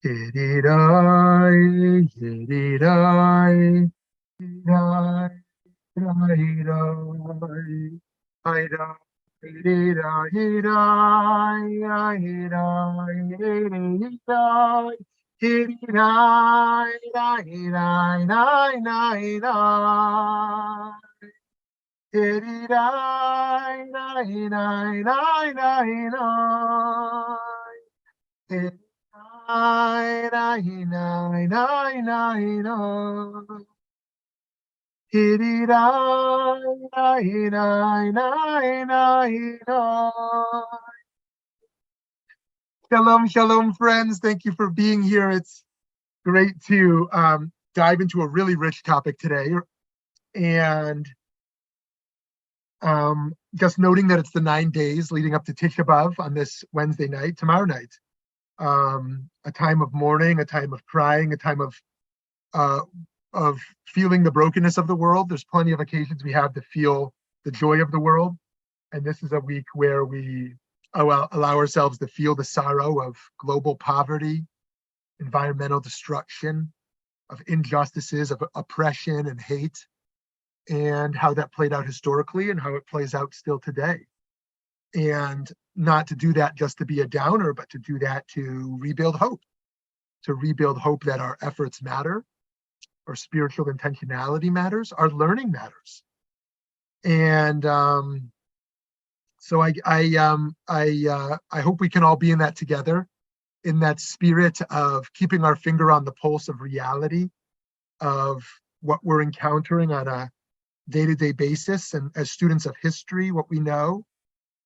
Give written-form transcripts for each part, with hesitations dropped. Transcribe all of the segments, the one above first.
Yedirai, yedirai, yedirai, yedirai, yedirai, yedirai, yedirai, yedirai, yedirai, yedirai, Nine, nine, nine, nine, nine, nine. Hitty, nine, nine, nine, nine, nine, nine. Shalom, shalom, friends. Thank you for being here. It's great to dive into a really rich topic today. And just noting that it's the 9 days leading up to Tisha B'Av on this Wednesday night, tomorrow night. A time of mourning, a time of crying, a time of feeling the brokenness of the world. There's plenty of occasions we have to feel the joy of the world, and this is a week where we allow ourselves to feel the sorrow of global poverty, environmental destruction, of injustices, of oppression and hate, and how that played out historically and how it plays out still today. And not to do that just to be a downer, but to do that to rebuild hope that our efforts matter, our spiritual intentionality matters, our learning matters. And so I hope we can all be in that together, in that spirit of keeping our finger on the pulse of reality, of what we're encountering on a day-to-day basis, and as students of history, what we know,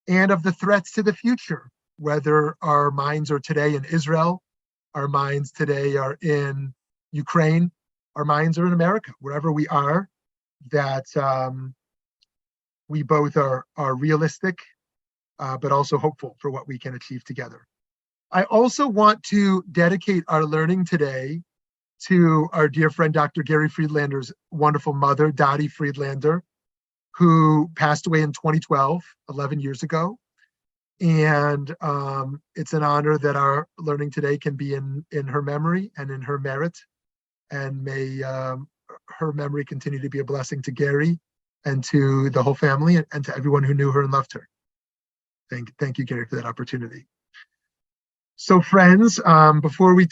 and of the threats to the future, whether our minds are today in Israel, our minds today are in Ukraine, our minds are in America, wherever we are, that we both are realistic, but also hopeful for what we can achieve together. I also want to dedicate our learning today to our dear friend, Dr. Gary Friedlander's wonderful mother, Dottie Friedlander, who passed away in 2012, 11 years ago. And it's an honor that our learning today can be in her memory and in her merit. And may her memory continue to be a blessing to Gary and to the whole family and to everyone who knew her and loved her. Thank you, Gary, for that opportunity. So friends, before we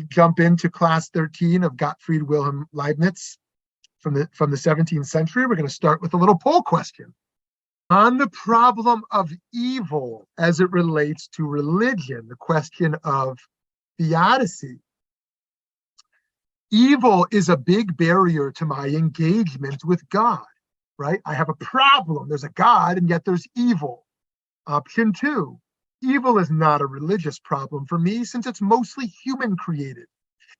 jump into class 13 of Gottfried Wilhelm Leibniz, from the 17th century, we're going to start with a little poll question on the problem of evil as it relates to religion, the question of theodicy. Evil is a big barrier to my engagement with God, right? I have a problem. There's a God, and yet there's evil. Option 2, evil is not a religious problem for me since it's mostly human created.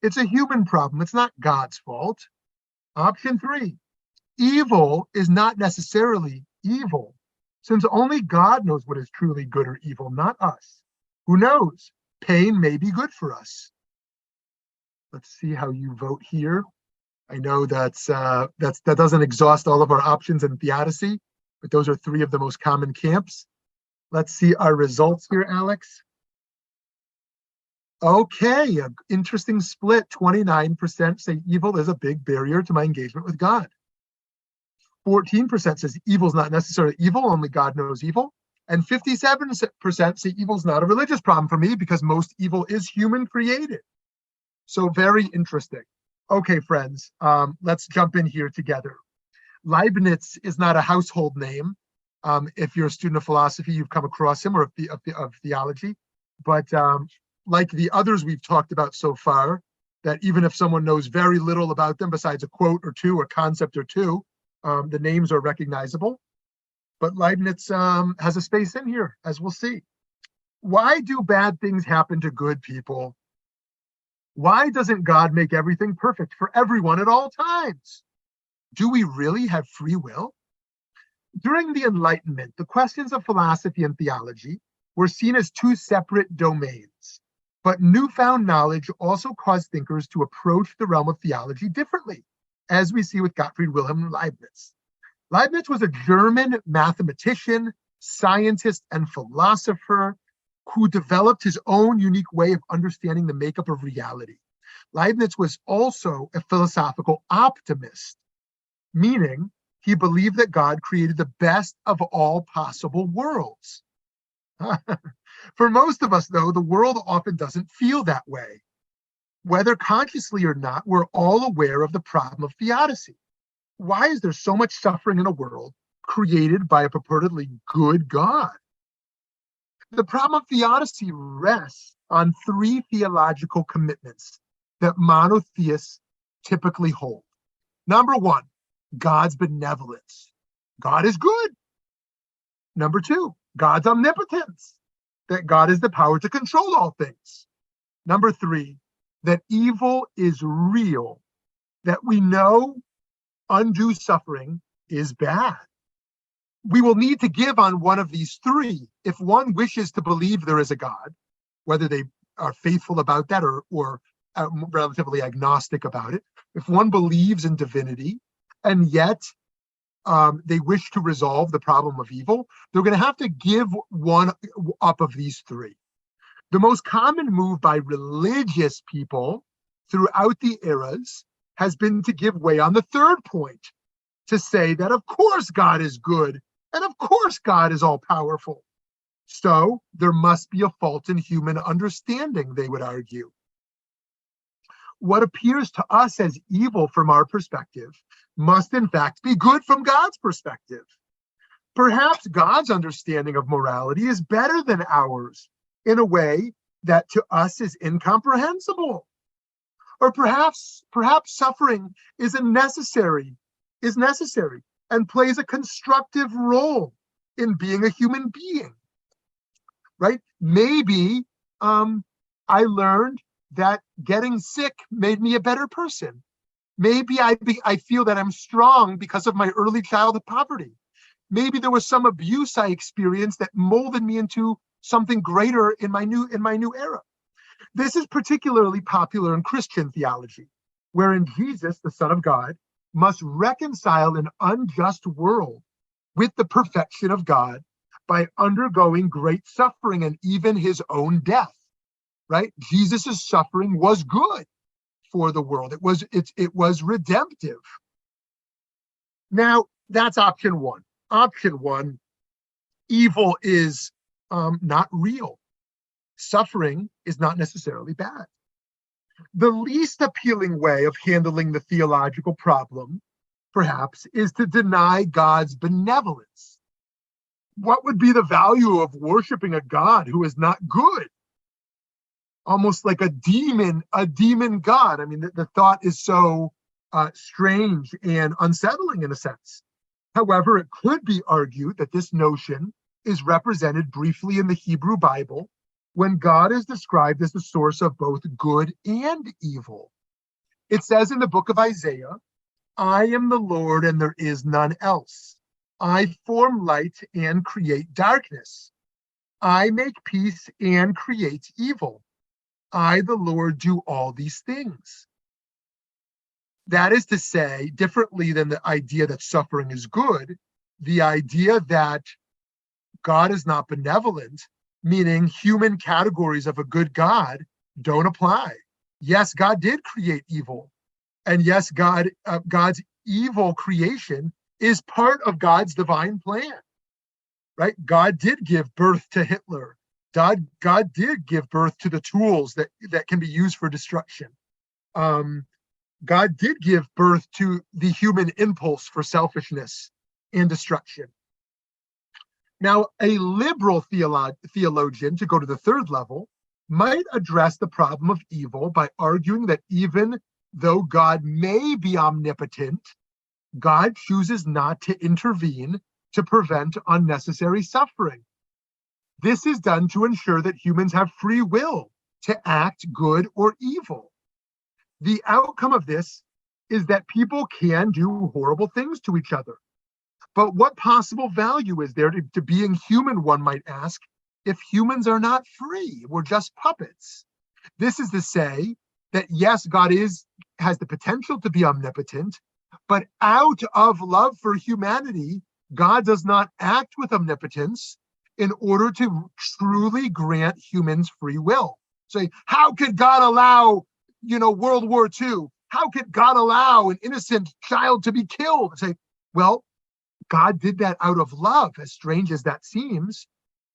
It's a human problem. It's not God's fault. Option 3, evil is not necessarily evil, since only God knows what is truly good or evil, not us. Who knows? Pain may be good for us. Let's see how you vote here. I know that doesn't exhaust all of our options in theodicy, but those are 3 of the most common camps. Let's see our results here, Alex. Okay, an interesting split. 29% say evil is a big barrier to my engagement with God. 14% says evil is not necessarily evil, only God knows evil. And 57% say evil is not a religious problem for me because most evil is human created. So very interesting. Okay, friends, let's jump in here together. Leibniz is not a household name. If you're a student of philosophy, you've come across him, or of theology. But like the others we've talked about so far, that even if someone knows very little about them besides a quote or two, a concept or two, the names are recognizable. But Leibniz has a space in here, as we'll see. Why do bad things happen to good people? Why doesn't God make everything perfect for everyone at all times? Do we really have free will? During the Enlightenment, the questions of philosophy and theology were seen as 2 separate domains. But newfound knowledge also caused thinkers to approach the realm of theology differently, as we see with Gottfried Wilhelm Leibniz. Leibniz was a German mathematician, scientist, and philosopher. who developed his own unique way of understanding the makeup of reality. Leibniz was also a philosophical optimist, meaning he believed that God created the best of all possible worlds. For most of us, though, the world often doesn't feel that way. Whether consciously or not, we're all aware of the problem of theodicy. Why is there so much suffering in a world created by a purportedly good God? The problem of theodicy rests on three theological commitments that monotheists typically hold. Number one, God's benevolence. God is good. Number two, God's omnipotence, that God has the power to control all things. Number three, that evil is real, that we know undue suffering is bad. We will need to give on one of these three if one wishes to believe there is a God, whether they are faithful about that or relatively agnostic about it. If one believes in divinity and yet they wish to resolve the problem of evil, they're going to have to give one up of these three. The most common move by religious people throughout the eras has been to give way on the third point, to say that of course God is good and of course God is all powerful. So there must be a fault in human understanding, they would argue. What appears to us as evil from our perspective must in fact be good from God's perspective. Perhaps God's understanding of morality is better than ours in a way that to us is incomprehensible. Or perhaps suffering is necessary and plays a constructive role in being a human being, right? Maybe I learned that getting sick made me a better person. Maybe I feel that I'm strong because of my early childhood poverty. Maybe there was some abuse I experienced that molded me into something greater in my new era. This is particularly popular in Christian theology, wherein Jesus, the Son of God, must reconcile an unjust world with the perfection of God by undergoing great suffering and even his own death, right? Jesus' suffering was good for the world. It was redemptive. Now, that's option one. Option one, evil is not real. Suffering is not necessarily bad. The least appealing way of handling the theological problem, perhaps, is to deny God's benevolence. What would be the value of worshiping a God who is not good? Almost like a demon God. I mean, the thought is so strange and unsettling in a sense. However, it could be argued that this notion is represented briefly in the Hebrew Bible when God is described as the source of both good and evil. It says in the book of Isaiah, I am the Lord and there is none else. I form light and create darkness. I make peace and create evil. I, the Lord, do all these things. That is to say, differently than the idea that suffering is good, the idea that God is not benevolent, meaning human categories of a good God, don't apply. Yes, God did create evil. And yes, God's evil creation is part of God's divine plan, right? God did give birth to Hitler. God did give birth to the tools that can be used for destruction. God did give birth to the human impulse for selfishness and destruction. Now, a liberal theologian, to go to the third level, might address the problem of evil by arguing that even though God may be omnipotent, God chooses not to intervene to prevent unnecessary suffering. This is done to ensure that humans have free will to act good or evil. The outcome of this is that people can do horrible things to each other. But what possible value is there to being human, one might ask, if humans are not free? We're just puppets. This is to say that yes, God has the potential to be omnipotent, but out of love for humanity, God does not act with omnipotence in order to truly grant humans free will. Say, how could God allow, World War II? How could God allow an innocent child to be killed? Say, well, God did that out of love, as strange as that seems,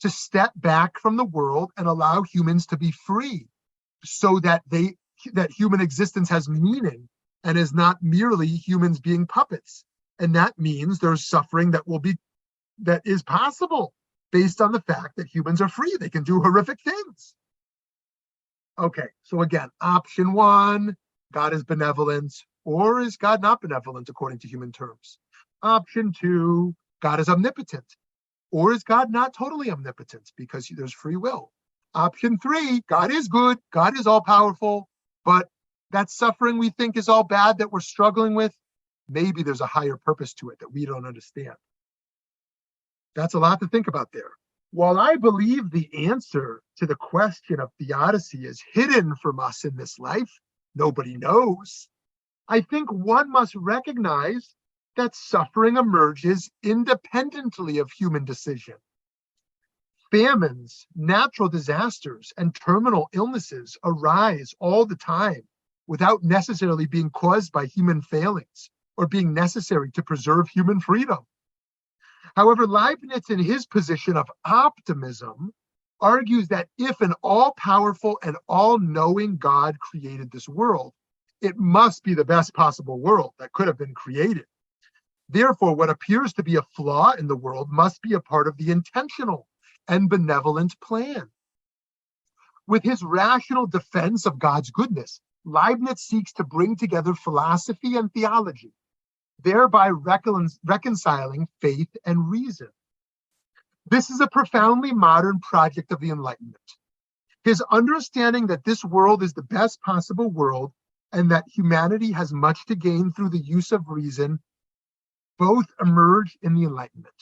to step back from the world and allow humans to be free, so that human existence has meaning and is not merely humans being puppets. And that means there's suffering that is possible based on the fact that humans are free. They can do horrific things. Okay, so again, option one, God is benevolent, or is God not benevolent according to human terms? Option two, God is omnipotent, or is God not totally omnipotent because there's free will? Option three, God is good, God is all powerful, but that suffering we think is all bad that we're struggling with, maybe there's a higher purpose to it that we don't understand. That's a lot to think about there. While I believe the answer to the question of theodicy is hidden from us in this life, nobody knows, I think one must recognize that suffering emerges independently of human decision. Famines, natural disasters, and terminal illnesses arise all the time without necessarily being caused by human failings or being necessary to preserve human freedom. However, Leibniz, in his position of optimism, argues that if an all-powerful and all-knowing God created this world, it must be the best possible world that could have been created. Therefore, what appears to be a flaw in the world must be a part of the intentional and benevolent plan. With his rational defense of God's goodness, Leibniz seeks to bring together philosophy and theology, thereby reconciling faith and reason. This is a profoundly modern project of the Enlightenment. His understanding that this world is the best possible world and that humanity has much to gain through the use of reason both emerge in the Enlightenment.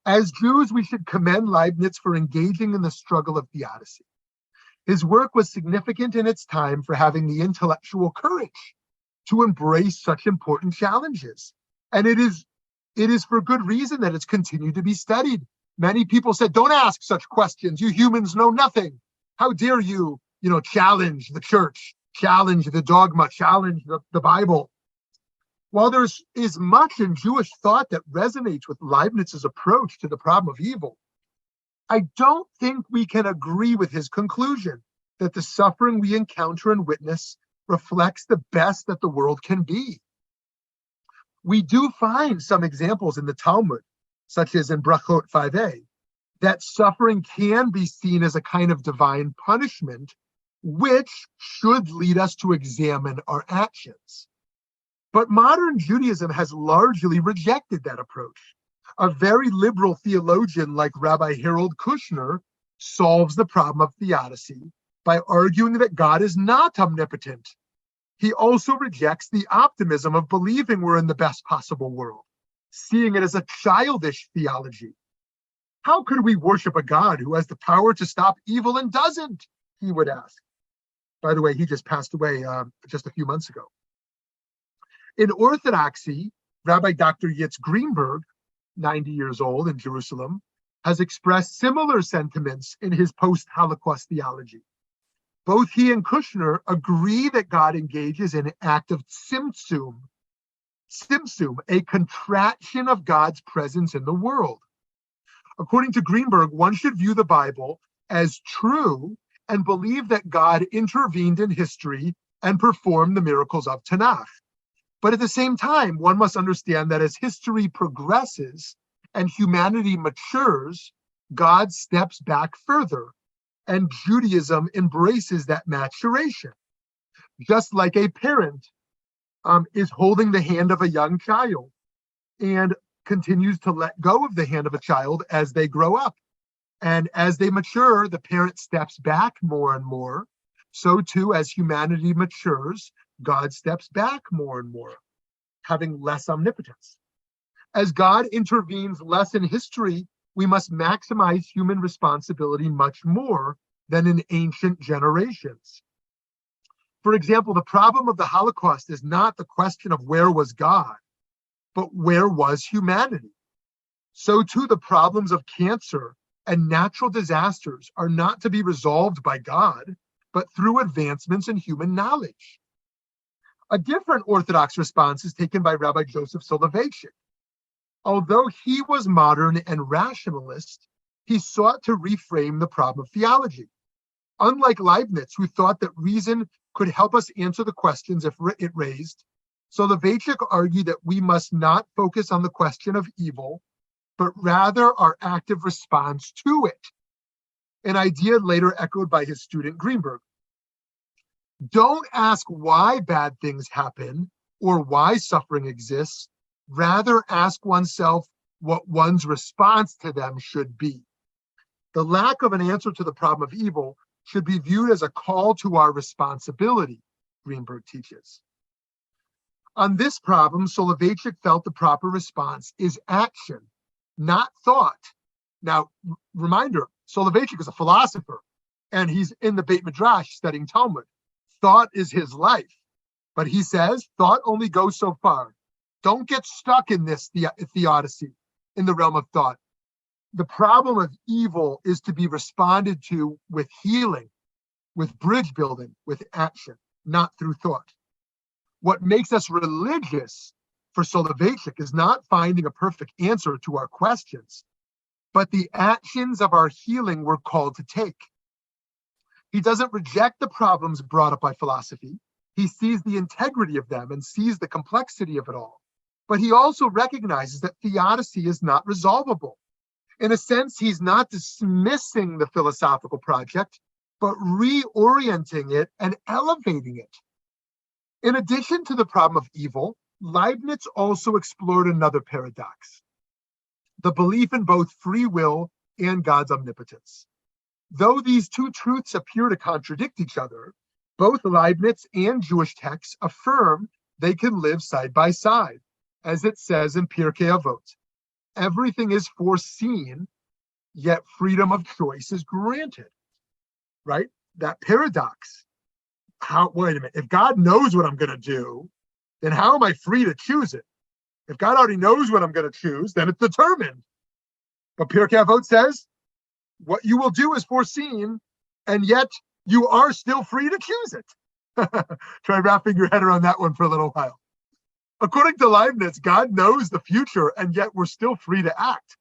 As Jews, we should commend Leibniz for engaging in the struggle of theodicy. His work was significant in its time for having the intellectual courage to embrace such important challenges. And it is for good reason that it's continued to be studied. Many people said, don't ask such questions. You humans know nothing. How dare you, challenge the church, challenge the dogma, challenge the Bible. While there is much in Jewish thought that resonates with Leibniz's approach to the problem of evil, I don't think we can agree with his conclusion that the suffering we encounter and witness reflects the best that the world can be. We do find some examples in the Talmud, such as in Brachot 5a, that suffering can be seen as a kind of divine punishment, which should lead us to examine our actions. But modern Judaism has largely rejected that approach. A very liberal theologian like Rabbi Harold Kushner solves the problem of theodicy by arguing that God is not omnipotent. He also rejects the optimism of believing we're in the best possible world, seeing it as a childish theology. How could we worship a God who has the power to stop evil and doesn't? He would ask. By the way, he just passed away just a few months ago. In Orthodoxy, Rabbi Dr. Yitz Greenberg, 90 years old in Jerusalem, has expressed similar sentiments in his post-Holocaust theology. Both he and Kushner agree that God engages in an act of tzimtzum, a contraction of God's presence in the world. According to Greenberg, one should view the Bible as true and believe that God intervened in history and performed the miracles of Tanakh. But at the same time, one must understand that as history progresses and humanity matures, God steps back further, and Judaism embraces that maturation. Just like a parent is holding the hand of a young child and continues to let go of the hand of a child as they grow up. And as they mature, the parent steps back more and more. So too, as humanity matures, God steps back more and more, having less omnipotence. As God intervenes less in history, we must maximize human responsibility much more than in ancient generations. For example, the problem of the Holocaust is not the question of where was God, but where was humanity? So too, the problems of cancer and natural disasters are not to be resolved by God, but through advancements in human knowledge. A different Orthodox response is taken by Rabbi Joseph Soloveitchik. Although he was modern and rationalist, he sought to reframe the problem of theology. Unlike Leibniz, who thought that reason could help us answer the questions it raised, Soloveitchik argued that we must not focus on the question of evil, but rather our active response to it, an idea later echoed by his student Greenberg. Don't ask why bad things happen or why suffering exists. Rather, ask oneself what one's response to them should be. The lack of an answer to the problem of evil should be viewed as a call to our responsibility, Greenberg teaches. On this problem, Soloveitchik felt the proper response is action, not thought. Now, reminder, Soloveitchik is a philosopher, and he's in the Beit Midrash studying Talmud. Thought is his life. But he says, thought only goes so far. Don't get stuck in this theodicy, in the realm of thought. The problem of evil is to be responded to with healing, with bridge building, with action, not through thought. What makes us religious for Soloveitchik is not finding a perfect answer to our questions, but the actions of our healing we're called to take. He doesn't reject the problems brought up by philosophy. He sees the integrity of them and sees the complexity of it all. But he also recognizes that theodicy is not resolvable. In a sense, he's not dismissing the philosophical project, but reorienting it and elevating it. In addition to the problem of evil, Leibniz also explored another paradox, the belief in both free will and God's omnipotence. Though these two truths appear to contradict each other, both Leibniz and Jewish texts affirm they can live side by side, as it says in Pirkei Avot. Everything is foreseen, yet freedom of choice is granted, right? That paradox. Wait a minute, if God knows what I'm going to do, then how am I free to choose it? If God already knows what I'm going to choose, then it's determined. But Pirkei Avot says, what you will do is foreseen, and yet you are still free to choose it. Try wrapping your head around that one for a little while. According to Leibniz, God knows the future, and yet we're still free to act.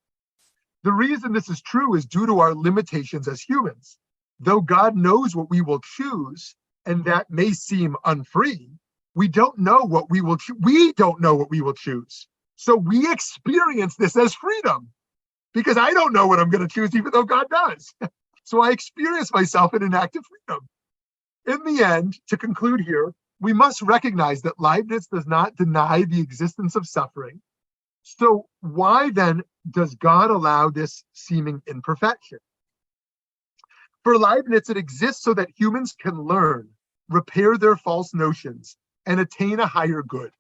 The reason this is true is due to our limitations as humans. Though God knows what we will choose, and that may seem unfree, we don't know what we will choose. We don't know what we will choose. So we experience this as freedom, because I don't know what I'm going to choose, even though God does. So I experience myself in an act of freedom. In the end, to conclude here, we must recognize that Leibniz does not deny the existence of suffering. So why then does God allow this seeming imperfection? For Leibniz, it exists so that humans can learn, repair their false notions, and attain a higher good.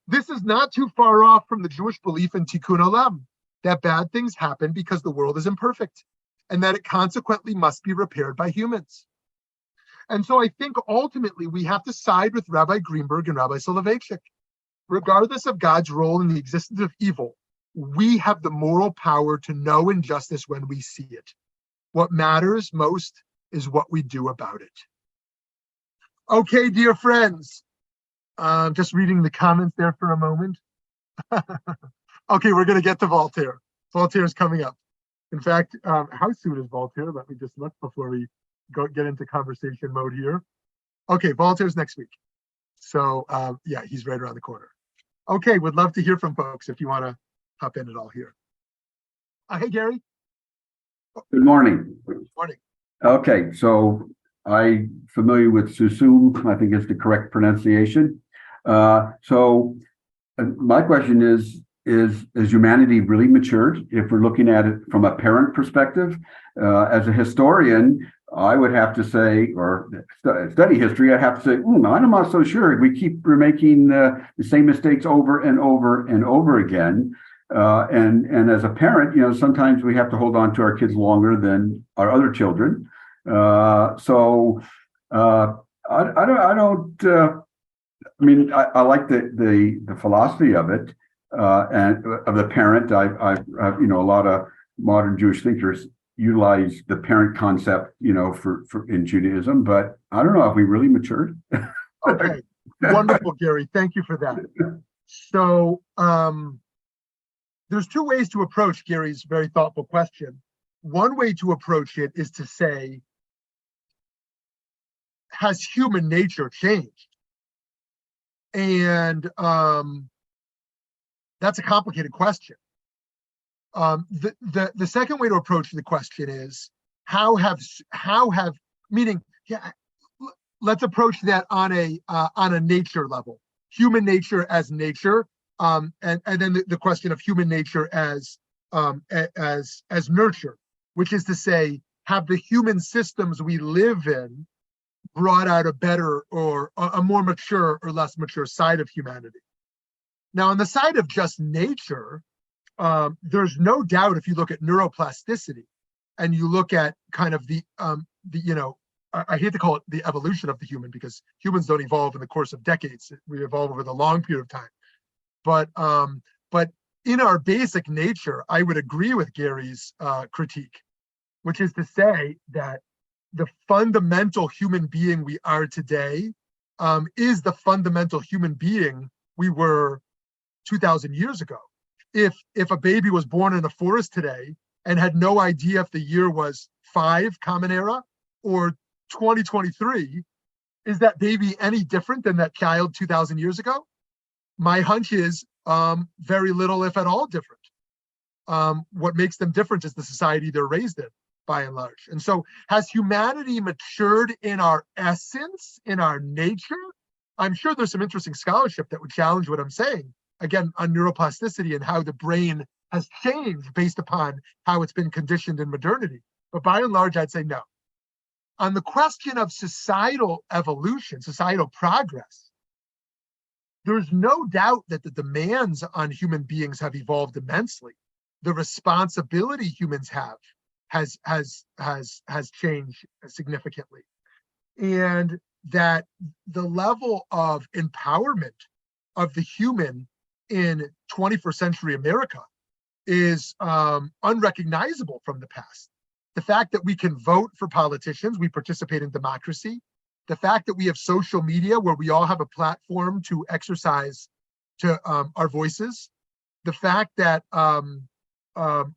This is not too far off from the Jewish belief in tikkun olam, that bad things happen because the world is imperfect, and that it consequently must be repaired by humans. And so I think ultimately we have to side with Rabbi Greenberg and Rabbi Soloveitchik. Regardless of God's role in the existence of evil, we have the moral power to know injustice when we see it. What matters most is what we do about it. Okay, dear friends, just reading the comments there for a moment. Okay, we're going to get to Voltaire. Voltaire is coming up. In fact, how soon is Voltaire? Let me just look before we get into conversation mode here. Okay, Voltaire's next week. So yeah, he's right around the corner. Okay, would love to hear from folks if you want to hop in at all here. Hey, Gary. Good morning. Morning. Okay, so I'm familiar with Susum, I think is the correct pronunciation. So my question is humanity really matured? If we're looking at it from a parent perspective, as a historian, I would have to say, or study history, I'd have to say, I'm not so sure. We keep making the same mistakes over and over and over again. And as a parent, sometimes we have to hold on to our kids longer than our other children. I like the philosophy of it, and of the parent. I've a lot of modern Jewish thinkers utilize the parent concept, for in Judaism, but I don't know if we really matured. Okay, wonderful, Gary. Thank you for that. So there's two ways to approach Gary's very thoughtful question. One way to approach it is to say, has human nature changed? And that's a complicated question. The second way to approach the question is how have meaning, yeah, let's approach that on a nature level, human nature as nature, and then the question of human nature as nurture, which is to say, have the human systems we live in brought out a better or a more mature or less mature side of humanity? Now, on the side of just nature, there's no doubt, if you look at neuroplasticity and you look at kind of I hate to call it the evolution of the human, because humans don't evolve in the course of decades. We evolve over the long period of time. But in our basic nature, I would agree with Gary's critique, which is to say that the fundamental human being we are today is the fundamental human being we were 2,000 years ago. If a baby was born in a forest today and had no idea if the year was 5 Common Era or 2023, is that baby any different than that child 2,000 years ago? My hunch is very little, if at all, different. What makes them different is the society they're raised in, by and large. And so, has humanity matured in our essence, in our nature? I'm sure there's some interesting scholarship that would challenge what I'm saying, again, on neuroplasticity and how the brain has changed based upon how it's been conditioned in modernity. But by and large, I'd say no. On the question of societal evolution, societal progress, there's no doubt that the demands on human beings have evolved immensely. The responsibility humans have has changed significantly. And that the level of empowerment of the human in 21st century America is unrecognizable from the past. The fact that we can vote for politicians, we participate in democracy. The fact that we have social media where we all have a platform to exercise our voices. The fact that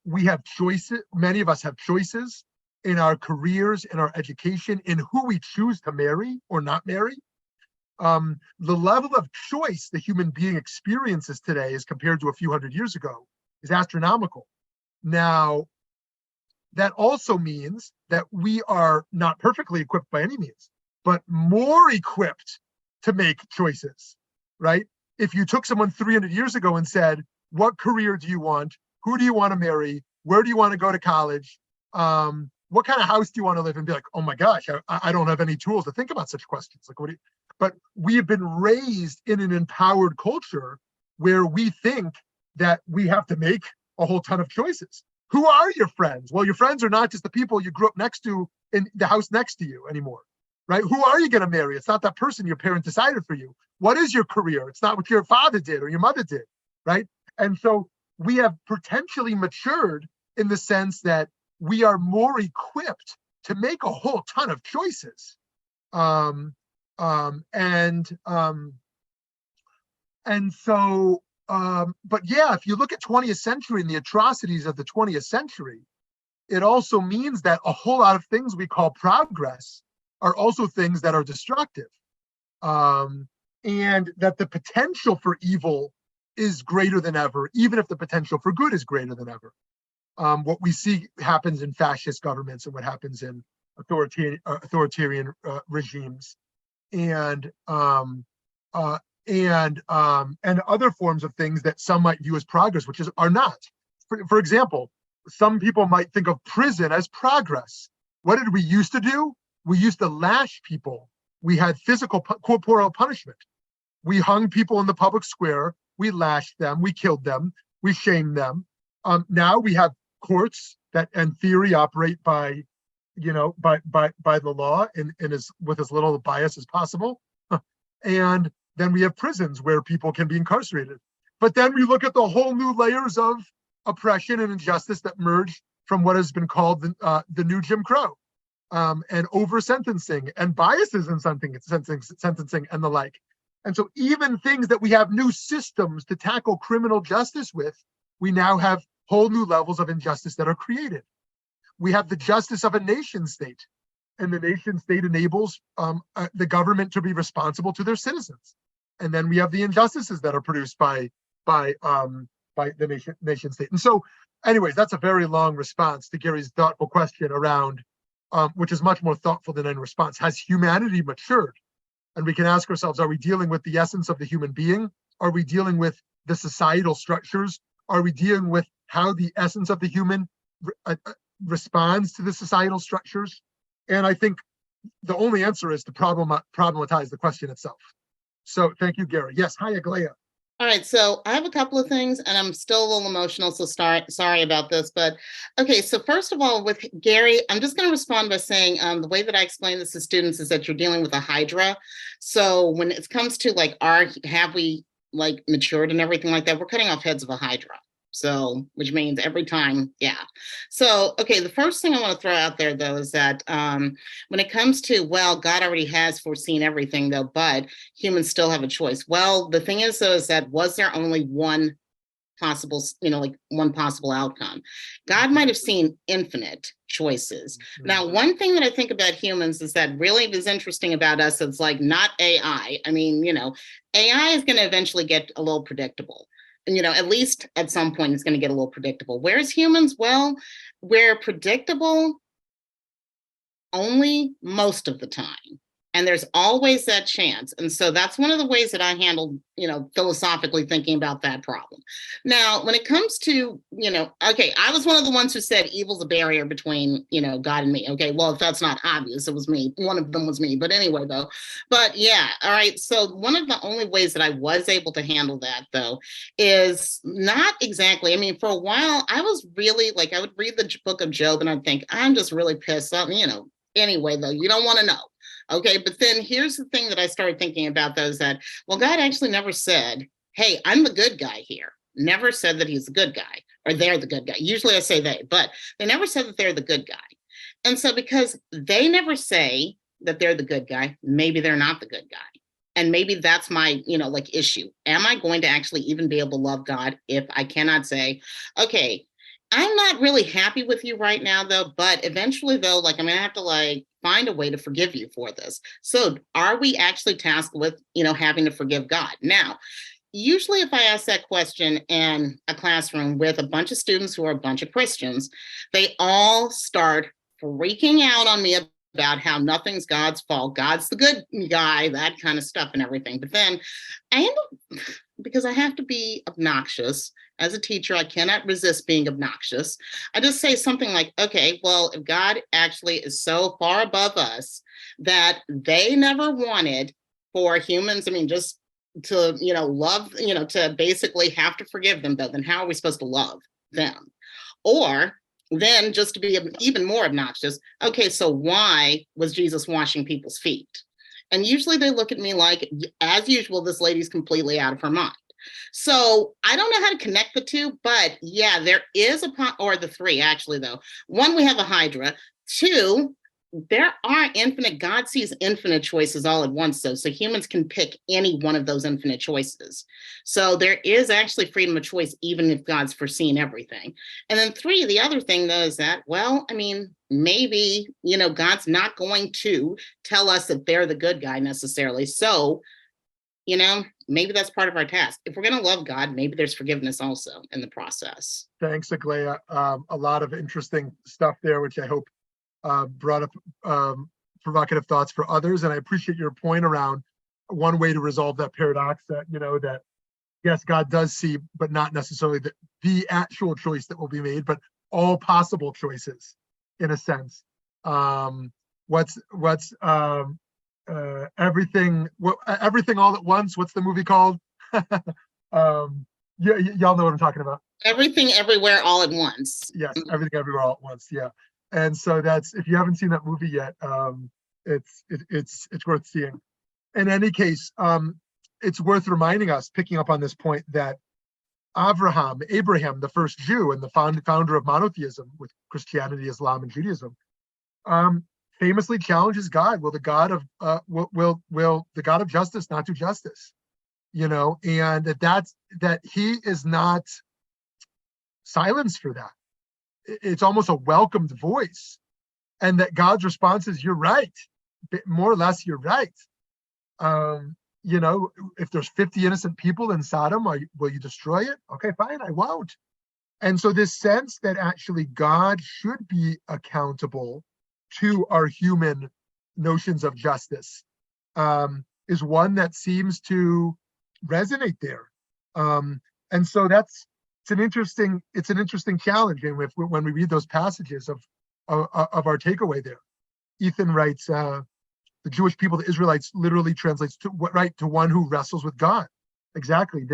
we have choices, many of us have choices in our careers, in our education, in who we choose to marry or not marry. The level of choice the human being experiences today as compared to a few hundred years ago is astronomical. Now, that also means that we are not perfectly equipped by any means, but more equipped to make choices, right? If you took someone 300 years ago and said, what career do you want? Who do you want to marry? Where do you want to go to college? What kind of house do you want to live in? Be like, oh my gosh, I don't have any tools to think about such questions. Like, but we have been raised in an empowered culture where we think that we have to make a whole ton of choices. Who are your friends? Well, your friends are not just the people you grew up next to in the house next to you anymore, right? Who are you going to marry? It's not that person your parent decided for you. What is your career? It's not what your father did or your mother did, right? And so we have potentially matured in the sense that we are more equipped to make a whole ton of choices. And so, but yeah, if you look at 20th century and the atrocities of the 20th century, it also means that a whole lot of things we call progress are also things that are destructive. And that the potential for evil is greater than ever, even if the potential for good is greater than ever. What we see happens in fascist governments and what happens in authoritarian regimes, and other forms of things that some might view as progress, which are not. For example, some people might think of prison as progress. What did we used to do? We used to lash people. We had physical corporeal punishment. We hung people in the public square. We lashed them. We killed them. We shamed them. Now we have courts that, in theory, operate by the law and with as little bias as possible. And then we have prisons where people can be incarcerated. But then we look at the whole new layers of oppression and injustice that emerged from what has been called the new Jim Crow, and over sentencing and biases in sentencing and the like. And so even things that we have new systems to tackle criminal justice with, we now have whole new levels of injustice that are created. We have the justice of a nation state, and the nation state enables the government to be responsible to their citizens. And then we have the injustices that are produced by the nation state. And so, anyways, that's a very long response to Gary's thoughtful question around, which is much more thoughtful than any response. Has humanity matured? And we can ask ourselves, are we dealing with the essence of the human being? Are we dealing with the societal structures? Are we dealing with how the essence of the human responds to the societal structures? And I think the only answer is to problematize the question itself. So thank you, Gary. Yes, hi, Aglaya. All right, so I have a couple of things, and I'm still a little emotional, so sorry about this. But okay, so first of all, with Gary, I'm just going to respond by saying the way that I explain this to students is that you're dealing with a hydra. So when it comes to like, have we like matured and everything like that, we're cutting off heads of a hydra. So, which means every time, yeah. So, okay, the first thing I want to throw out there, though, is that when it comes to, well, God already has foreseen everything, though, but humans still have a choice. Well, the thing is, though, is that was there only one possible, one possible outcome? God might have seen infinite choices. Mm-hmm. Now, one thing that I think about humans is that really is interesting about us, it's like not AI. I mean, AI is going to eventually get a little predictable. At least at some point, it's going to get a little predictable. Whereas humans, well, we're predictable only most of the time. And there's always that chance. And so that's one of the ways that I handle, philosophically thinking about that problem. Now, when it comes to, okay, I was one of the ones who said evil's a barrier between, God and me. Okay, well, if that's not obvious, it was me. One of them was me. But anyway, though. But yeah, all right. So one of the only ways that I was able to handle that, though, is not exactly, for a while, I was really like, I would read the book of Job and I'd think, I'm just really pissed off, Anyway, though, you don't want to know. Okay, but then here's the thing that I started thinking about, though, is that, well, God actually never said, hey, I'm the good guy here. Never said that he's the good guy or they're the good guy. Usually I say they, but they never said that they're the good guy. And so because they never say that they're the good guy, maybe they're not the good guy. And maybe that's my, issue. Am I going to actually even be able to love God if I cannot say, okay, I'm not really happy with you right now, though, but eventually, though, I'm going to have to, find a way to forgive you for this. So are we actually tasked with, having to forgive God? Now, usually if I ask that question in a classroom with a bunch of students who are a bunch of Christians, they all start freaking out on me about how nothing's God's fault. God's the good guy, that kind of stuff and everything. But then I end up, because I have to be obnoxious. As a teacher, I cannot resist being obnoxious. I just say something like, okay, well, if God actually is so far above us that they never wanted for humans, just to, love, to basically have to forgive them, then how are we supposed to love them? Or then just to be even more obnoxious, okay, so why was Jesus washing people's feet? And usually they look at me like, as usual, this lady's completely out of her mind. So I don't know how to connect the two, but yeah, there is or the three actually, though. One, we have a hydra. Two, there are God sees infinite choices all at once, though. So humans can pick any one of those infinite choices. So there is actually freedom of choice, even if God's foreseen everything. And then three, the other thing, though, is that, well, maybe, God's not going to tell us that they're the good guy necessarily. So, maybe that's part of our task. If we're going to love God, maybe there's forgiveness also in the process. Thanks, Aglaya. A lot of interesting stuff there, which I hope brought up provocative thoughts for others. And I appreciate your point around one way to resolve that paradox that, that yes, God does see, but not necessarily the actual choice that will be made, but all possible choices in a sense. Everything all at once. What's the movie called? Y'all know what I'm talking about. Everything everywhere all at once. Yes, everything everywhere all at once. Yeah. And so that's, if you haven't seen that movie yet, it's worth seeing. In any case, it's worth reminding us, picking up on this point, that Abraham, the first Jew and the founder of monotheism with Christianity, Islam, and Judaism, famously challenges God. Will the God of will the God of justice not do justice? And that he is not silenced for that. It's almost a welcomed voice, and that God's response is, "You're right, more or less, you're right." If there's 50 innocent people in Sodom, will you destroy it? Okay, fine, I won't. And so this sense that actually God should be accountable to our human notions of justice is one that seems to resonate there. And so it's an interesting challenge. And when we read those passages of our takeaway there, Ethan writes, the Jewish people, the Israelites, literally translates to one who wrestles with God. Exactly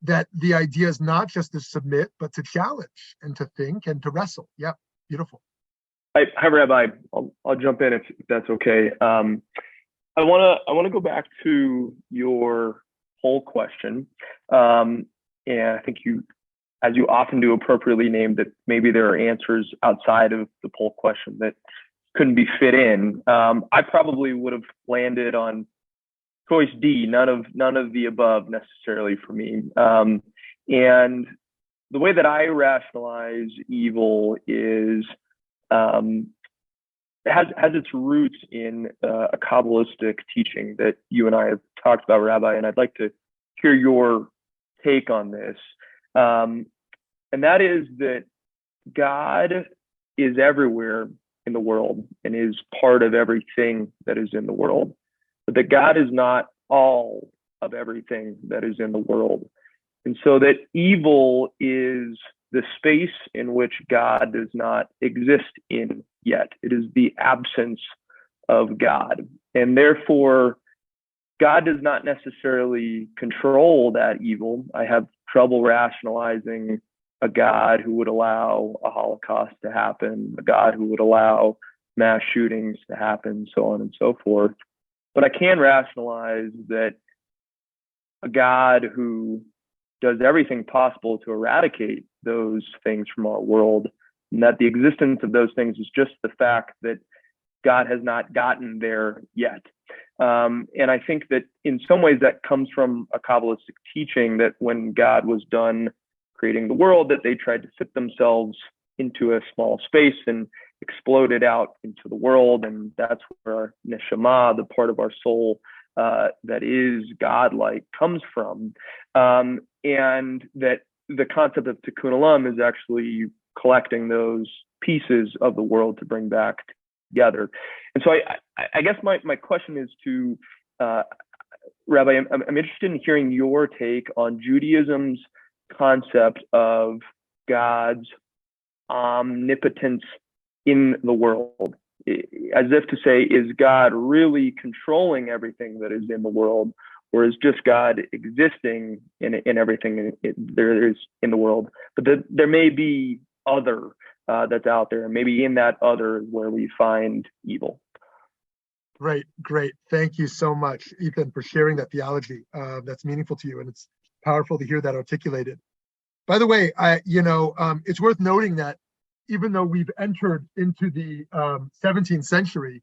that the idea is not just to submit, but to challenge and to think and to wrestle. Yeah, beautiful. Hi, Rabbi. I'll jump in if that's okay. I want to go back to your poll question, and I think you, as you often do, appropriately named that maybe there are answers outside of the poll question that couldn't be fit in. I probably would have landed on choice D, none of the above necessarily for me. And the way that I rationalize evil is has its roots in a Kabbalistic teaching that you and I have talked about, Rabbi, and I'd like to hear your take on this. And that is that God is everywhere in the world and is part of everything that is in the world, but that God is not all of everything that is in the world. And so that evil is the space in which God does not exist in yet. It is the absence of God. And therefore, God does not necessarily control that evil. I have trouble rationalizing a God who would allow a Holocaust to happen, a God who would allow mass shootings to happen, so on and so forth. But I can rationalize that a God who does everything possible to eradicate those things from our world, and that the existence of those things is just the fact that God has not gotten there yet. And I think that in some ways that comes from a Kabbalistic teaching that when God was done creating the world, that they tried to fit themselves into a small space and exploded out into the world. And that's where our neshama, the part of our soul that is godlike, comes from. And that the concept of tikkun olam is actually collecting those pieces of the world to bring back together. And so I guess my question is to Rabbi, I'm interested in hearing your take on Judaism's concept of God's omnipotence in the world, as if to say, is God really controlling everything that is in the world, or is just God existing in everything there is in the world? But there may be other that's out there, and maybe in that other is where we find evil. Great. Thank you so much, Ethan, for sharing that theology. That's meaningful to you, and it's powerful to hear that articulated. By the way, it's worth noting that even though we've entered into the 17th century,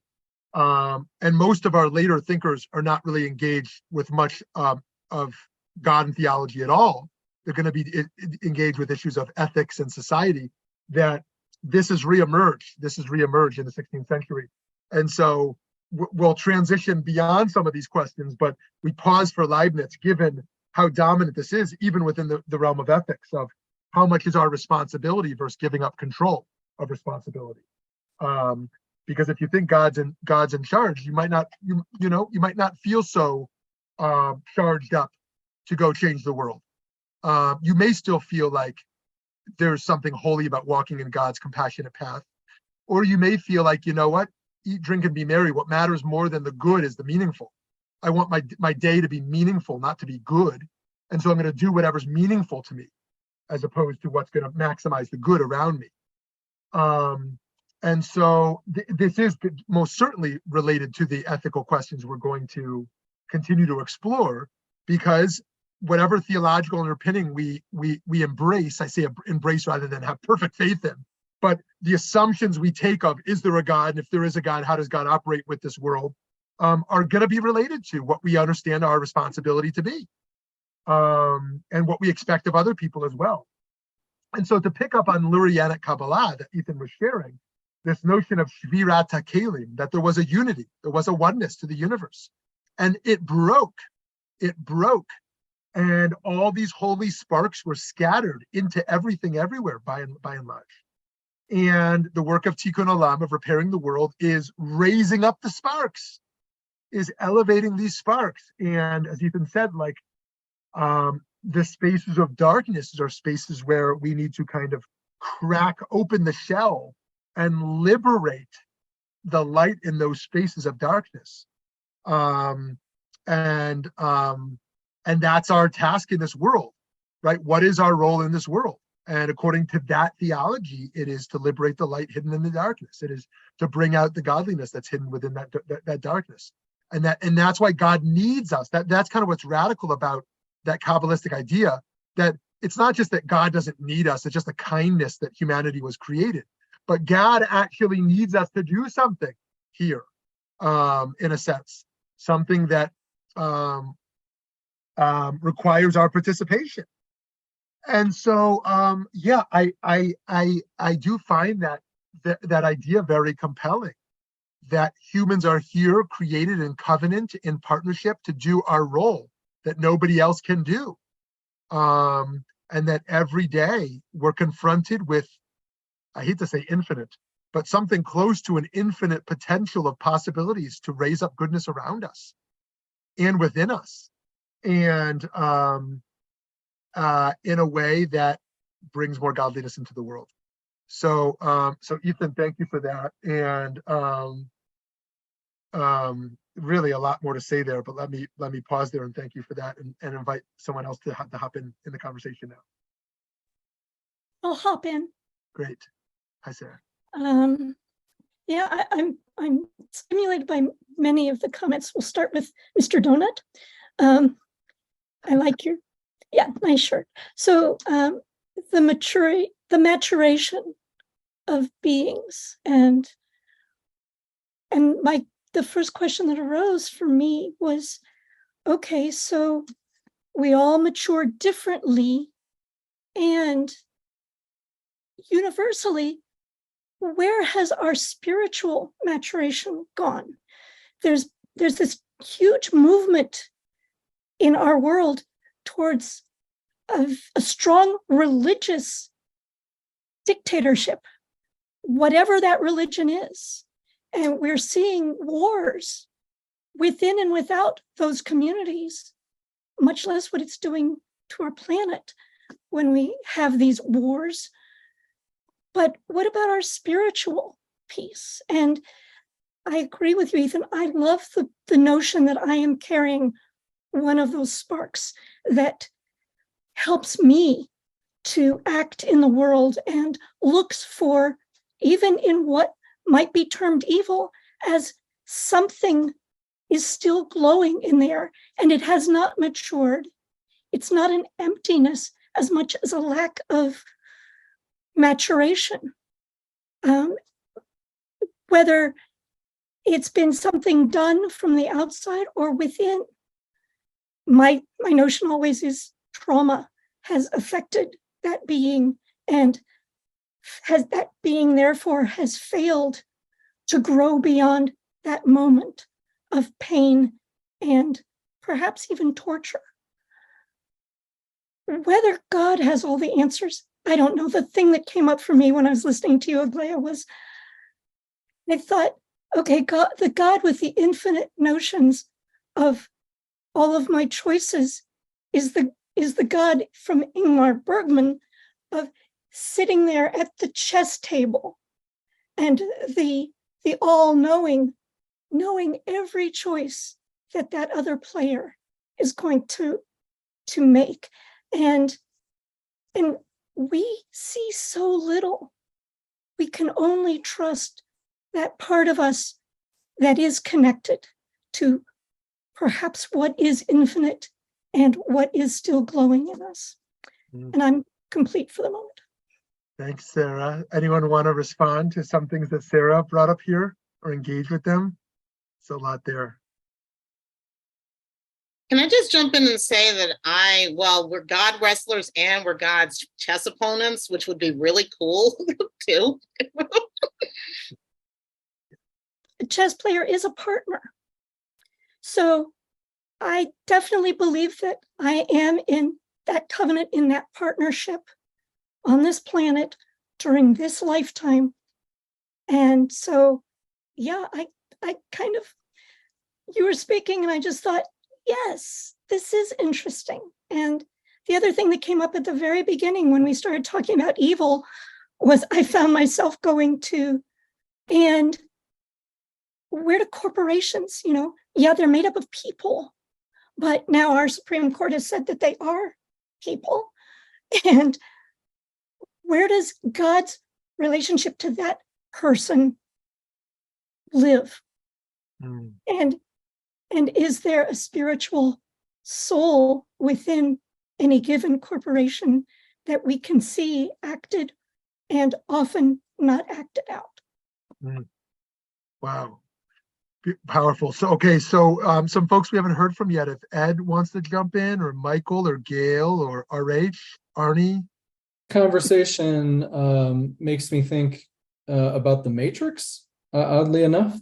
and most of our later thinkers are not really engaged with much of God and theology at all, they're going to be engaged with issues of ethics and society, that this has reemerged in the 16th century. And so we'll transition beyond some of these questions, but we pause for Leibniz, given how dominant this is, even within the realm of ethics, of how much is our responsibility versus giving up control of responsibility. Because if you think God's in charge, you might not feel so charged up to go change the world. You may still feel like there's something holy about walking in God's compassionate path, or you may feel like, you know what, eat, drink, and be merry. What matters more than the good is the meaningful. I want my day to be meaningful, not to be good. And so I'm going to do whatever's meaningful to me, as opposed to what's going to maximize the good around me. And so this is most certainly related to the ethical questions we're going to continue to explore, because whatever theological underpinning we embrace, I say embrace rather than have perfect faith in, but the assumptions we take of, is there a God? And if there is a God, how does God operate with this world? Are going to be related to what we understand our responsibility to be, and what we expect of other people as well. And so to pick up on Lurianic Kabbalah that Ethan was sharing, this notion of Shvirat HaKelim, that there was a unity, there was a oneness to the universe, and it broke, and all these holy sparks were scattered into everything everywhere by and large. And the work of Tikkun Olam, of repairing the world, is raising up the sparks, is elevating these sparks. And as Ethan said, like, the spaces of darkness are spaces where we need to kind of crack open the shell and liberate the light in those spaces of darkness. And that's our task in this world, right? What is our role in this world? And according to that theology, it is to liberate the light hidden in the darkness. It is to bring out the godliness that's hidden within that darkness. And that's why God needs us. That's kind of what's radical about that Kabbalistic idea, that it's not just that God doesn't need us, it's just a kindness that humanity was created. But God actually needs us to do something here, in a sense, something that requires our participation. And so, yeah, I do find that idea very compelling, that humans are here created in covenant, in partnership, to do our role that nobody else can do. And that every day we're confronted with, I hate to say infinite, but something close to an infinite potential of possibilities to raise up goodness around us and within us. And in a way that brings more godliness into the world. So, so Ethan, thank you for that. And really a lot more to say there, but let me pause there and thank you for that, and invite someone else to hop in the conversation now. I'll hop in. Great. Hi, Sarah. Yeah, I'm stimulated by many of the comments. We'll start with Mr. Donut. I like your, yeah, nice shirt. So the maturation of beings, and the first question that arose for me was, okay, so we all mature differently, and universally, where has our spiritual maturation gone? There's this huge movement in our world towards a strong religious dictatorship, whatever that religion is. And we're seeing wars within and without those communities, much less what it's doing to our planet when we have these wars. But what about our spiritual piece? And I agree with you, Ethan. I love the notion that I am carrying one of those sparks that helps me to act in the world and looks for, even in what might be termed evil, as something is still glowing in there and it has not matured. It's not an emptiness as much as a lack of maturation. Whether it's been something done from the outside or within, my notion always is trauma has affected that being, and has that being therefore has failed to grow beyond that moment of pain and perhaps even torture. Whether God has all the answers, I don't know. The thing that came up for me when I was listening to you, Aglaia, was I thought, okay, God, the God with the infinite notions of all of my choices is the God from Ingmar Bergman of sitting there at the chess table, and the all-knowing, knowing every choice that other player is going to make. And we see so little. We can only trust that part of us that is connected to perhaps what is infinite and what is still glowing in us. Mm. And I'm complete for the moment. Thanks, Sarah. Anyone want to respond to some things that Sarah brought up here or engage with them? It's a lot there. Can I just jump in and say that we're God wrestlers and we're God's chess opponents, which would be really cool too. A chess player is a partner. So I definitely believe that I am in that covenant, in that partnership on this planet during this lifetime. And so, yeah, I kind of, you were speaking and I just thought, yes, this is interesting. And the other thing that came up at the very beginning when we started talking about evil was I found myself going to, and where do corporations, yeah, they're made up of people, but now our Supreme Court has said that they are people. And where does God's relationship to that person live? Mm. And is there a spiritual soul within any given corporation that we can see acted and often not acted out? Mm. Wow. Powerful. So some folks we haven't heard from yet. If Ed wants to jump in, or Michael, or Gail, or RH, Arnie. Conversation makes me think about the Matrix, oddly enough,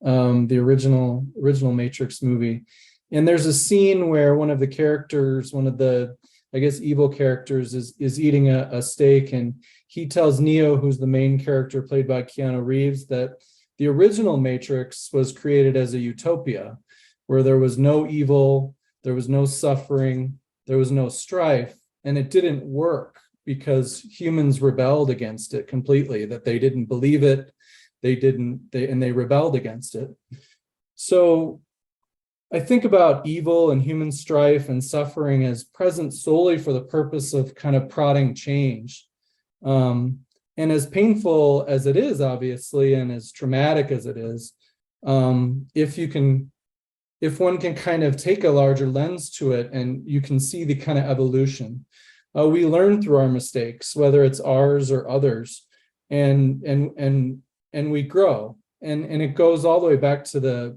the original Matrix movie. And there's a scene where one of the characters, one of the, I guess, evil characters is eating a steak, and he tells Neo, who's the main character played by Keanu Reeves, that the original Matrix was created as a utopia where there was no evil, there was no suffering, there was no strife, and it didn't work because humans rebelled against it completely, that they didn't believe it, they rebelled against it. So I think about evil and human strife and suffering as present solely for the purpose of kind of prodding change. And as painful as it is, obviously, and as traumatic as it is, if one can kind of take a larger lens to it, and you can see the kind of evolution, we learn through our mistakes, whether it's ours or others, and we grow, and it goes all the way back to the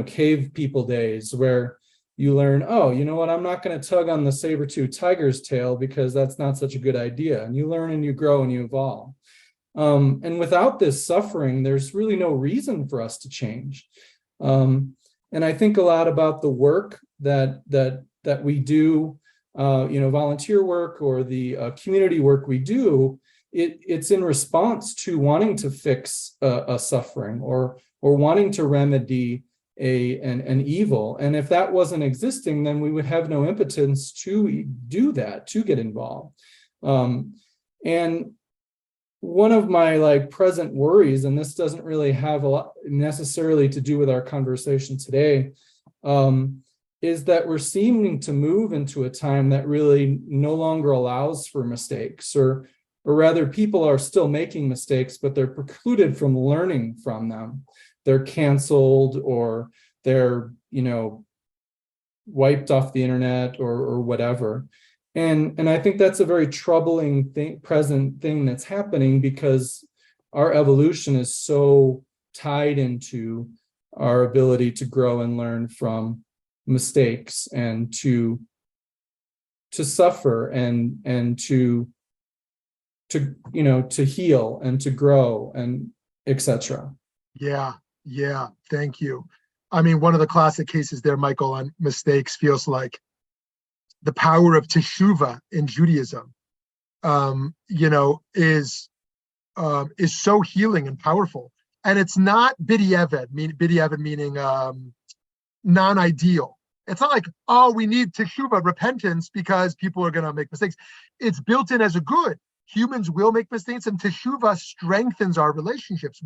cave people days, where you learn, oh, you know what, I'm not going to tug on the saber-tooth tiger's tail because that's not such a good idea. And you learn and you grow and you evolve. And without this suffering, there's really no reason for us to change. And I think a lot about the work that we do, volunteer work or the community work we do. It's in response to wanting to fix a suffering or wanting to remedy an evil. And if that wasn't existing, then we would have no impotence to do that, to get involved. And one of my present worries, and this doesn't really have a lot necessarily to do with our conversation today, is that we're seeming to move into a time that really no longer allows for mistakes, or rather people are still making mistakes, but they're precluded from learning from them. They're canceled, or they're, wiped off the internet or whatever. And I think that's a very troubling present thing that's happening, because our evolution is so tied into our ability to grow and learn from mistakes, and to suffer and to heal and to grow, and etc. Yeah, thank you. I mean, one of the classic cases there, Michael, on mistakes feels like the power of teshuvah in Judaism, is so healing and powerful. And it's not b'diavad meaning non-ideal. It's not like, oh, we need teshuvah, repentance, because people are going to make mistakes. It's built in as a good. Humans will make mistakes, and teshuvah strengthens our relationships.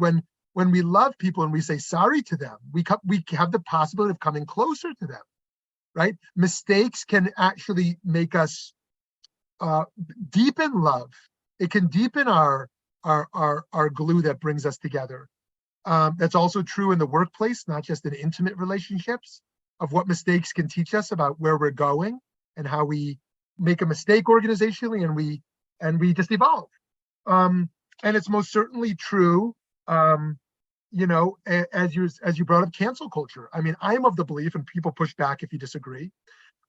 When we love people and we say sorry to them, we have the possibility of coming closer to them, right? Mistakes can actually make us deepen love. It can deepen our glue that brings us together. That's also true in the workplace, not just in intimate relationships. of what mistakes can teach us about where we're going and how we make a mistake organizationally and we just evolve. And it's most certainly true, as you brought up cancel culture. I mean, I'm of the belief, and people push back if you disagree,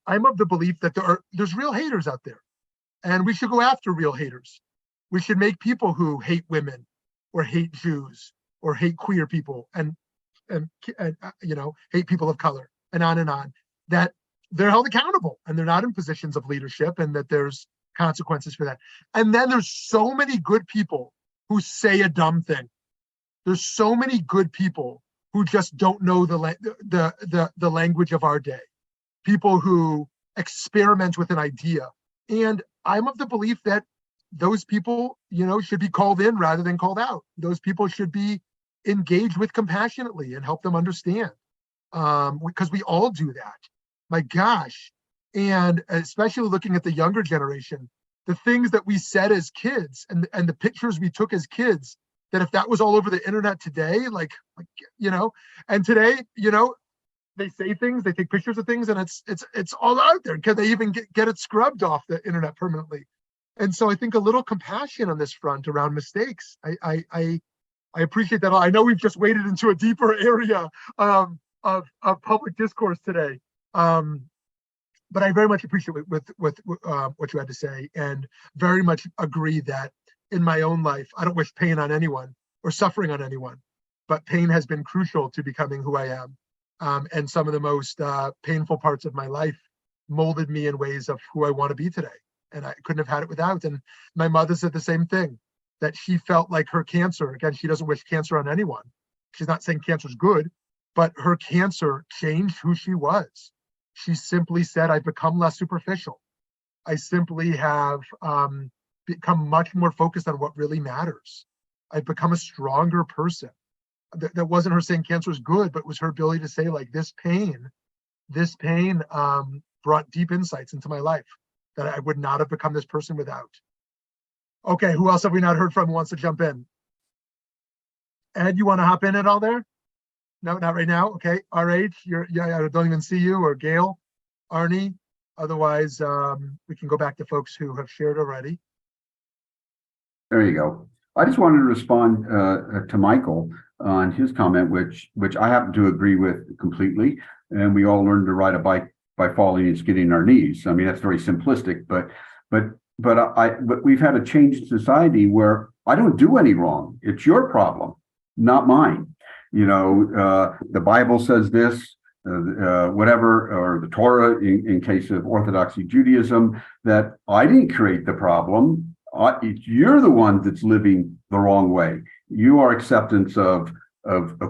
I'm of the belief that there's real haters out there, and we should go after real haters. We should make people who hate women or hate Jews or hate queer people and hate people of color and on, that they're held accountable and they're not in positions of leadership, and that there's consequences for that. And then there's so many good people who say a dumb thing. There's so many good people who just don't know the language of our day. People who experiment with an idea. And I'm of the belief that those people, should be called in rather than called out. Those people should be engaged with compassionately and help them understand. Because we all do that. My gosh. And especially looking at the younger generation, the things that we said as kids and the pictures we took as kids, that if that was all over the internet today, and today, they say things, they take pictures of things, and it's all out there. Can they even get it scrubbed off the internet permanently? And so I think a little compassion on this front around mistakes. I appreciate that. I know we've just waded into a deeper area of public discourse today. But I very much appreciate what you had to say, and very much agree that in my own life, I don't wish pain on anyone or suffering on anyone, but pain has been crucial to becoming who I am. And some of the most painful parts of my life molded me in ways of who I want to be today. And I couldn't have had it without. And my mother said the same thing, that she felt like her cancer, again, she doesn't wish cancer on anyone. She's not saying cancer's good, but her cancer changed who she was. She simply said, I've become less superficial. I simply have become much more focused on what really matters. I've become a stronger person. That wasn't her saying cancer is good, but it was her ability to say, like, this pain brought deep insights into my life that I would not have become this person without. Okay, who else have we not heard from who wants to jump in? Ed, you want to hop in at all there? No, not right now. Okay, RH, I don't even see you, or Gail, Arnie. Otherwise, we can go back to folks who have shared already. There you go. I just wanted to respond to Michael on his comment, which I happen to agree with completely. And we all learn to ride a bike by falling and skidding our knees. I mean, that's very simplistic, but we've had a change in society where I don't do any wrong. It's your problem, not mine. The Bible says this, whatever, or the Torah in case of Orthodoxy Judaism, that I didn't create the problem. You're the one that's living the wrong way. You are acceptance of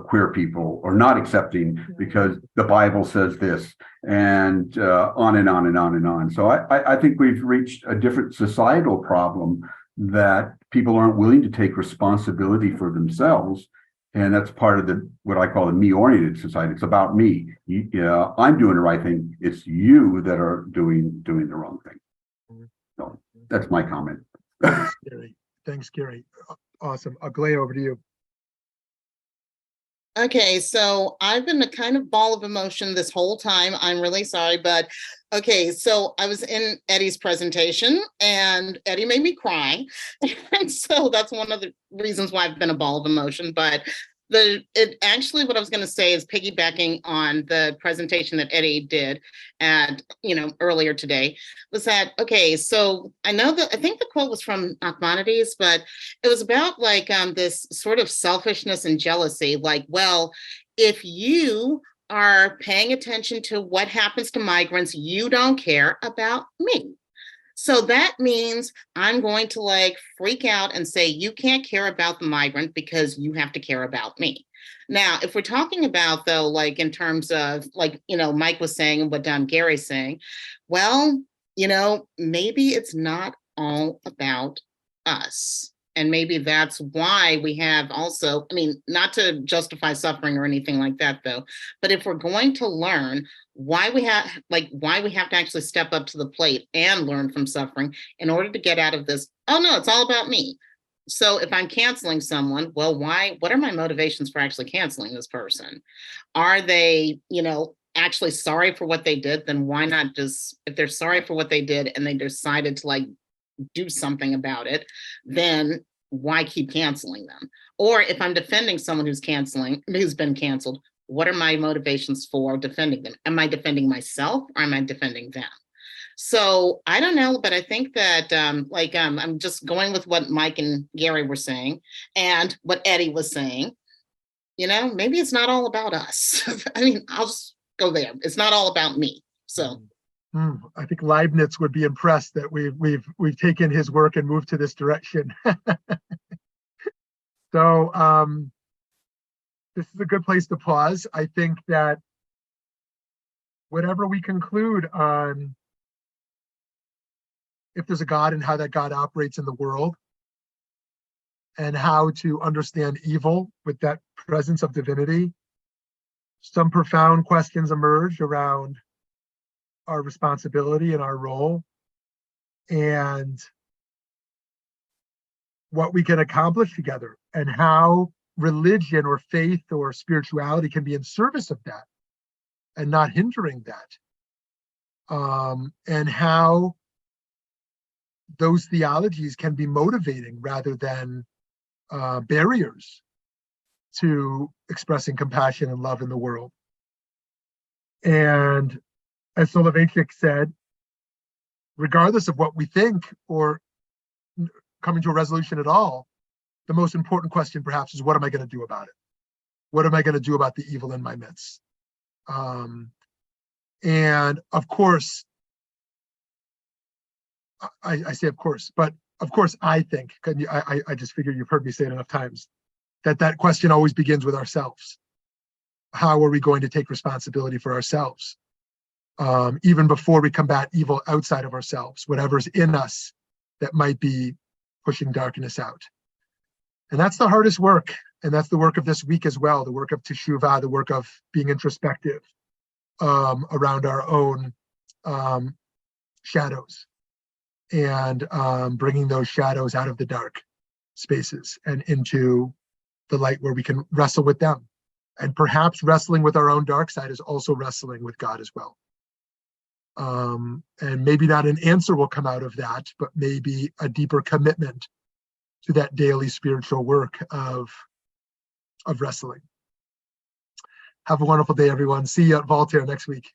queer people, or not accepting because the Bible says this, and on and on and on and on. So I think we've reached a different societal problem, that people aren't willing to take responsibility for themselves. And that's part of what I call the me-oriented society. It's about me. I'm doing the right thing. It's you that are doing the wrong thing. So that's my comment. Thanks, Gary. Awesome. Aglaya, over to you. Okay, so I've been a kind of ball of emotion this whole time. I'm really sorry, but okay, so I was in Eddie's presentation and Eddie made me cry. And so that's one of the reasons why I've been a ball of emotion. But what I was going to say is piggybacking on the presentation that Eddie did earlier today, was that, okay, so I think the quote was from Nachmanides, but it was about this sort of selfishness and jealousy, like, well, if you are paying attention to what happens to migrants, you don't care about me. So that means I'm going to freak out and say, you can't care about the migrant because you have to care about me. Now, if we're talking about, though, in terms of Mike was saying and what Gary's saying, well, maybe it's not all about us. And maybe that's why we have also, not to justify suffering or anything like that, though, but if we're going to learn why we have to actually step up to the plate and learn from suffering in order to get out of this, oh no, it's all about me. So if I'm canceling someone, well, why? What are my motivations for actually canceling this person? Are they, actually sorry for what they did, then why not just, if they're sorry for what they did and they decided to like do something about it, then why keep canceling them? Or if I'm defending someone who's been canceled, what are my motivations for defending them? Am I defending myself or am I defending them? So I don't know, but I think that I'm just going with what Mike and Gary were saying and what Eddie was saying. You know, maybe it's not all about us. I mean, I'll just go there. It's not all about me. So I think Leibniz would be impressed that we've taken his work and moved to this direction. So this is a good place to pause. I think that whatever we conclude on if there's a God and how that God operates in the world, and how to understand evil with that presence of divinity, some profound questions emerge around our responsibility and our role, and what we can accomplish together, and how religion or faith or spirituality can be in service of that and not hindering that, and how those theologies can be motivating rather than barriers to expressing compassion and love in the world. And as Soloveitchik said, regardless of what we think or coming to a resolution at all, the most important question perhaps is, what am I going to do about it? What am I going to do about the evil in my midst? And of course, I say of course, but of course I think, I just figure you've heard me say it enough times, that question always begins with ourselves. How are we going to take responsibility for ourselves? Even before we combat evil outside of ourselves, whatever's in us that might be pushing darkness out. And that's the hardest work. And that's the work of this week as well, the work of teshuvah, the work of being introspective around our own shadows, and bringing those shadows out of the dark spaces and into the light where we can wrestle with them. And perhaps wrestling with our own dark side is also wrestling with God as well. And maybe not an answer will come out of that, but maybe a deeper commitment to that daily spiritual work of wrestling. Have a wonderful day, everyone. See you at Voltaire next week.